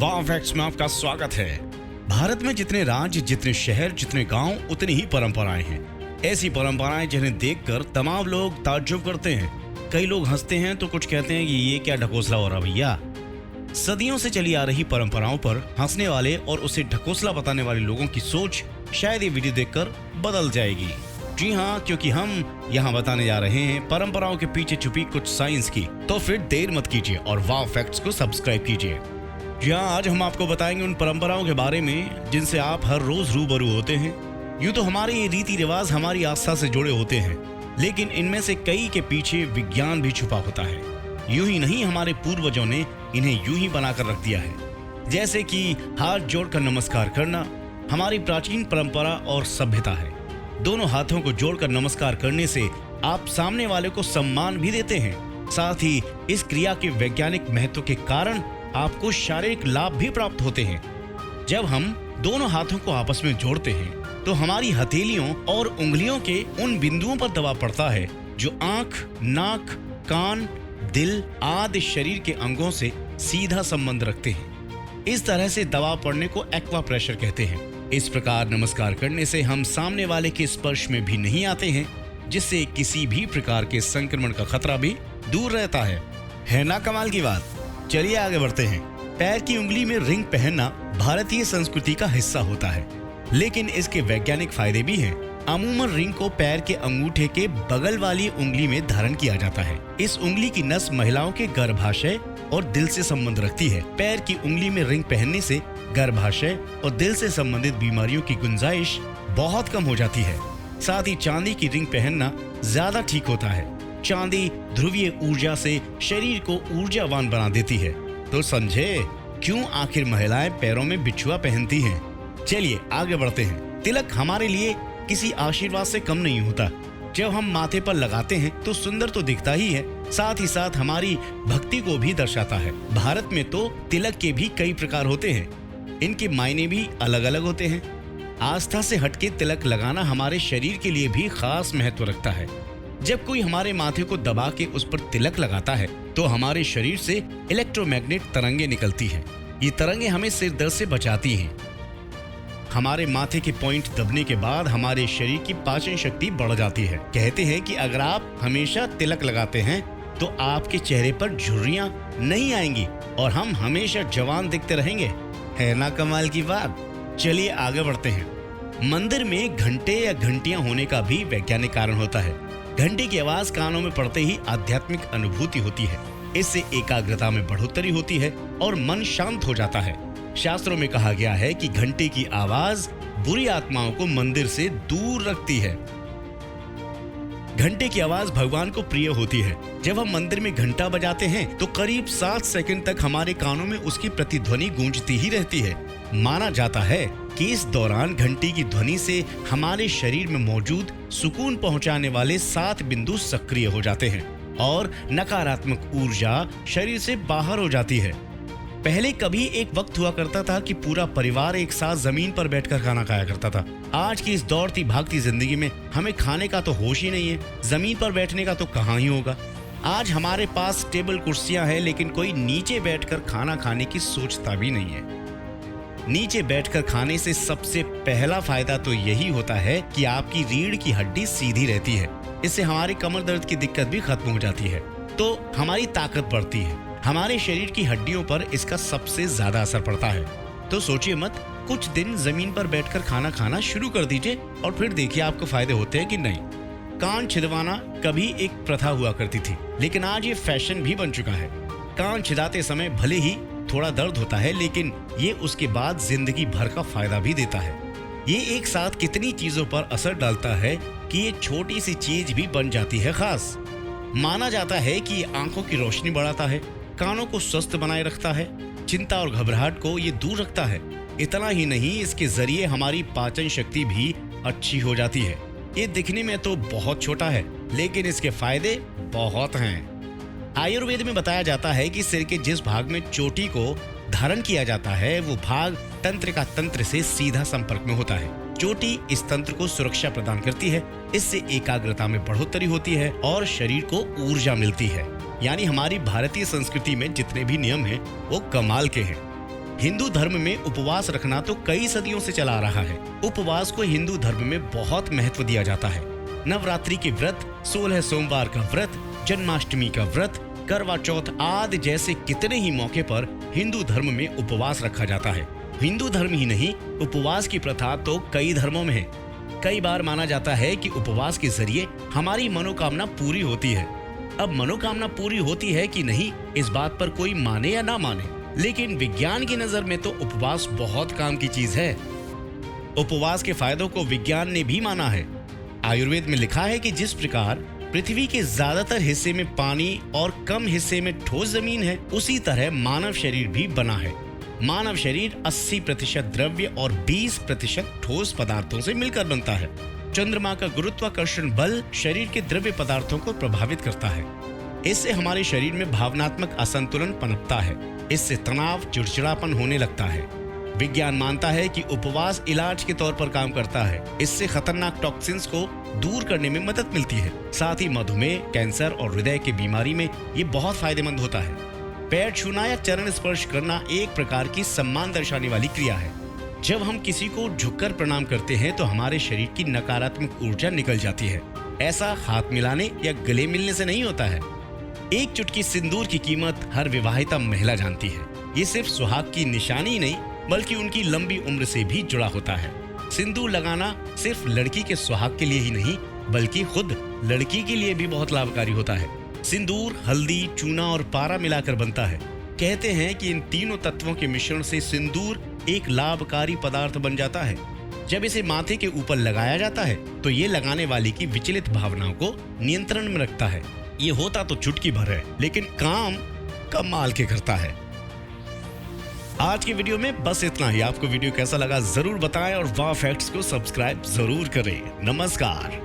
वाव facts में आपका स्वागत है। भारत में जितने राज्य, जितने शहर, जितने गांव, उतनी ही परंपराएं हैं। ऐसी परंपराएं जिन्हें देखकर तमाम लोग ताज्जुब करते हैं। कई लोग हंसते हैं तो कुछ कहते हैं कि ये क्या ढकोसला हो रहा भैया। सदियों से चली आ रही परंपराओं पर हंसने वाले और उसे ढकोसला बताने वाले लोगों की सोच शायद ये वीडियो देखकर बदल जाएगी। जी हाँ, क्योंकि हम यहाँ बताने जा रहे हैं परंपराओं के पीछे छुपी कुछ साइंस की। तो फिर देर मत कीजिए और वाव फैक्ट्स को सब्सक्राइब कीजिए। जी हाँ, आज हम आपको बताएंगे उन परंपराओं के बारे में जिनसे आप हर रोज रूबरू होते हैं। यूँ तो हमारे ये रीति रिवाज हमारी आस्था से जुड़े होते हैं, लेकिन इनमें से कई के पीछे विज्ञान भी छुपा होता है। यूं ही नहीं, हमारे पूर्वजों ने इन्हें यूं ही बनाकर रख दिया है। जैसे कि हाथ जोड़कर नमस्कार करना हमारी प्राचीन परंपरा और सभ्यता है। दोनों हाथों को जोड़कर नमस्कार करने से आप सामने वाले को सम्मान भी देते हैं। साथ ही इस क्रिया के वैज्ञानिक महत्व के कारण आपको शारीरिक लाभ भी प्राप्त होते हैं। जब हम दोनों हाथों को आपस में जोड़ते हैं तो हमारी हथेलियों और उंगलियों के उन बिंदुओं पर दबाव पड़ता है जो आंख, नाक, कान, दिल आदि शरीर के अंगों से सीधा संबंध रखते हैं। इस तरह से दबाव पड़ने को एक्वा प्रेशर कहते हैं। इस प्रकार नमस्कार करने से हम सामने वाले के स्पर्श में भी नहीं आते हैं, जिससे किसी भी प्रकार के संक्रमण का खतरा भी दूर रहता है ना कमाल की बात। चलिए आगे बढ़ते हैं। पैर की उंगली में रिंग पहनना भारतीय संस्कृति का हिस्सा होता है, लेकिन इसके वैज्ञानिक फायदे भी हैं। अमूमन रिंग को पैर के अंगूठे के बगल वाली उंगली में धारण किया जाता है। इस उंगली की नस महिलाओं के गर्भाशय और दिल से संबंध रखती है। पैर की उंगली में रिंग पहनने से गर्भाशय और दिल से संबंधित बीमारियों की गुंजाइश बहुत कम हो जाती है। साथ ही चांदी की रिंग पहनना ज्यादा ठीक होता है। चांदी ध्रुवीय ऊर्जा से शरीर को ऊर्जावान बना देती है। तो समझे क्यों आखिर महिलाएं पैरों में बिछुआ पहनती हैं। चलिए आगे बढ़ते हैं। तिलक हमारे लिए किसी आशीर्वाद से कम नहीं होता। जब हम माथे पर लगाते हैं तो सुंदर तो दिखता ही है, साथ ही साथ हमारी भक्ति को भी दर्शाता है। भारत में तो तिलक के भी कई प्रकार होते हैं। इनके मायने भी अलग अलग होते हैं। आस्था से हटके तिलक लगाना हमारे शरीर के लिए भी खास महत्व रखता है। जब कोई हमारे माथे को दबा के उस पर तिलक लगाता है तो हमारे शरीर से इलेक्ट्रोमैग्नेट तरंगे निकलती हैं। ये तरंगे हमें सिर दर्द से बचाती हैं। हमारे माथे के पॉइंट दबने के बाद हमारे शरीर की पाचन शक्ति बढ़ जाती है। कहते हैं कि अगर आप हमेशा तिलक लगाते हैं तो आपके चेहरे पर झुर्रियां नहीं आएंगी और हम हमेशा जवान दिखते रहेंगे। है ना कमाल की बात। चलिए आगे बढ़ते हैं। मंदिर में घंटे या घंटियां होने का भी वैज्ञानिक कारण होता है। घंटे की आवाज कानों में पड़ते ही आध्यात्मिक अनुभूति होती है। इससे एकाग्रता में बढ़ोतरी होती है और मन शांत हो जाता है। शास्त्रों में कहा गया है कि घंटे की आवाज बुरी आत्माओं को मंदिर से दूर रखती है। घंटे की आवाज भगवान को प्रिय होती है। जब हम मंदिर में घंटा बजाते हैं तो करीब 7 सेकंड तक हमारे कानों में उसकी प्रतिध्वनि गूंजती ही रहती है। माना जाता है कि इस दौरान घंटी की ध्वनि से हमारे शरीर में मौजूद सुकून पहुंचाने वाले 7 बिंदु सक्रिय हो जाते हैं और नकारात्मक ऊर्जा शरीर से बाहर हो जाती है। पहले कभी एक वक्त हुआ करता था कि पूरा परिवार एक साथ जमीन पर बैठकर खाना खाया करता था। आज की इस दौड़ती भागती जिंदगी में हमें खाने का तो होश ही नहीं है, जमीन पर बैठने का तो कहाँ ही होगा। आज हमारे पास टेबल कुर्सियां हैं, लेकिन कोई नीचे बैठकर खाना खाने की सोचता भी नहीं है। नीचे बैठकर खाने से सबसे पहला फायदा तो यही होता है कि आपकी रीढ़ की हड्डी सीधी रहती है। इससे हमारी कमर दर्द की दिक्कत भी खत्म हो जाती है, तो हमारी ताकत बढ़ती है। हमारे शरीर की हड्डियों पर इसका सबसे ज्यादा असर पड़ता है। तो सोचिए मत, कुछ दिन जमीन पर बैठकर खाना खाना शुरू कर दीजिए और फिर देखिए आपको फायदे होते हैं कि नहीं। कान छिदवाना कभी एक प्रथा हुआ करती थी, लेकिन आज ये फैशन भी बन चुका है। कान छिदाते समय भले ही थोड़ा दर्द होता है, लेकिन ये उसके बाद जिंदगी भर का फायदा भी देता है। ये एक साथ कितनी चीजों पर असर डालता है कि ये छोटी सी चीज भी बन जाती है खास। माना जाता है कि ये आंखों की रोशनी बढ़ाता है, कानों को स्वस्थ बनाए रखता है, चिंता और घबराहट को ये दूर रखता है। इतना ही नहीं, इसके जरिए हमारी पाचन शक्ति भी अच्छी हो जाती है। ये दिखने में तो बहुत छोटा है, लेकिन इसके फायदे बहुत हैं। आयुर्वेद में बताया जाता है कि सिर के जिस भाग में चोटी को धारण किया जाता है वो भाग तंत्रिका तंत्र से सीधा संपर्क में होता है। चोटी इस तंत्र को सुरक्षा प्रदान करती है। इससे एकाग्रता में बढ़ोतरी होती है और शरीर को ऊर्जा मिलती है। यानी हमारी भारतीय संस्कृति में जितने भी नियम हैं वो कमाल के हैं। हिंदू धर्म में उपवास रखना तो कई सदियों से चला आ रहा है। उपवास को हिंदू धर्म में बहुत महत्व दिया जाता है। नवरात्रि के व्रत, 16 सोमवार का व्रत, जन्माष्टमी का व्रत, करवा चौथ आदि जैसे कितने ही मौके पर हिंदू धर्म में उपवास रखा जाता है। हिंदू धर्म ही नहीं, उपवास की प्रथा तो कई धर्मों में है। कई बार माना जाता है कि उपवास के जरिए हमारी मनोकामना पूरी होती है। अब मनोकामना पूरी होती है कि नहीं, इस बात पर कोई माने या ना माने, लेकिन विज्ञान की नजर में तो उपवास बहुत काम की चीज है। उपवास के फायदों को विज्ञान ने भी माना है। आयुर्वेद में लिखा है कि जिस प्रकार पृथ्वी के ज्यादातर हिस्से में पानी और कम हिस्से में ठोस जमीन है, उसी तरह मानव शरीर भी बना है। मानव शरीर 80% द्रव्य और 20% ठोस पदार्थों से मिलकर बनता है। चंद्रमा का गुरुत्वाकर्षण बल शरीर के द्रव्य पदार्थों को प्रभावित करता है। इससे हमारे शरीर में भावनात्मक असंतुलन पनपता है। इससे तनाव, चिड़चिड़ापन होने लगता है। विज्ञान मानता है कि उपवास इलाज के तौर पर काम करता है। इससे खतरनाक टॉक्सिन्स को दूर करने में मदद मिलती है। साथ ही मधुमेह, कैंसर और हृदय की बीमारी में ये बहुत फायदेमंद होता है। पैर छूना या चरण स्पर्श करना एक प्रकार की सम्मान दर्शाने वाली क्रिया है। जब हम किसी को झुककर प्रणाम करते हैं तो हमारे शरीर की नकारात्मक ऊर्जा निकल जाती है। ऐसा हाथ मिलाने या गले मिलने से नहीं होता है। एक चुटकी सिंदूर की कीमत हर विवाहिता महिला जानती है। ये सिर्फ सुहाग की निशानी ही नहीं, बल्कि उनकी लंबी उम्र से भी जुड़ा होता है। सिंदूर लगाना सिर्फ लड़की के सुहाग के लिए ही नहीं, बल्कि खुद लड़की के लिए भी बहुत लाभकारी होता है। सिंदूर हल्दी, चूना और पारा मिलाकर बनता है। कहते हैं कि इन तीनों तत्वों के मिश्रण से सिंदूर एक लाभकारी पदार्थ बन जाता है। जब इसे माथे के ऊपर लगाया जाता है तो ये लगाने वाले की विचलित भावनाओं को नियंत्रण में रखता है। ये होता तो चुटकी भर है, लेकिन काम कमाल के करता है। आज की वीडियो में बस इतना ही। आपको वीडियो कैसा लगा जरूर बताएं और वाह फैक्ट्स को सब्सक्राइब जरूर करें। नमस्कार।